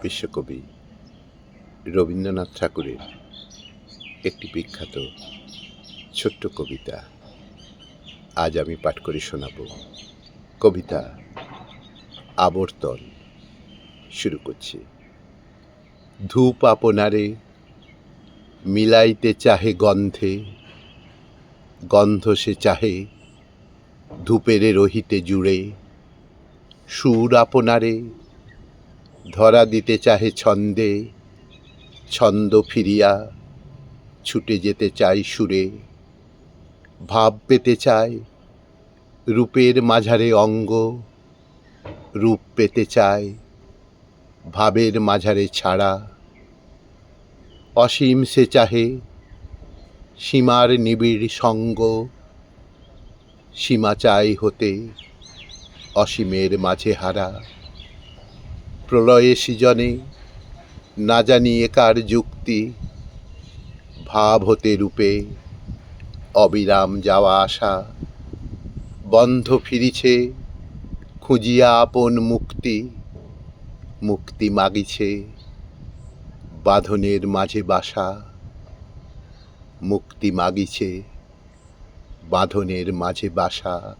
বিশ্বকবি রবীন্দ্রনাথ ঠাকুরের একটি বিখ্যাত ছোট্ট কবিতা আজ আমি পাঠ করে শোনাব। কবিতা আবর্তন। শুরু করছি। ধূপ আপনারে মিলাইতে চাহে গন্ধে, গন্ধ সে চাহে ধূপেরে রহিতে জুড়ে। সুর আপনারে ধরা দিতে চাহে ছন্দে, ছন্দ ফিরিয়া ছুটে যেতে চাই সুরে। ভাব পেতে চায় রূপের মাঝারে অঙ্গ, রূপ পেতে চায় ভাবের মাঝারে ছাড়া। অসীম সে চাহে সীমার নিবিড় সঙ্গ, সীমা চাই হতে অসীমের মাঝে হারা। প্রলয়ে সৃজনে না জানি একার যুক্তি, ভাব হতে রূপে অবিরাম যাওয়া আসা। বন্ধ ফিরিছে খুঁজিয়া আপন মুক্তি, মুক্তি মাগিছে বাঁধনের মাঝে বাসা। মুক্তি মাগিছে বাঁধনের মাঝে বাসা।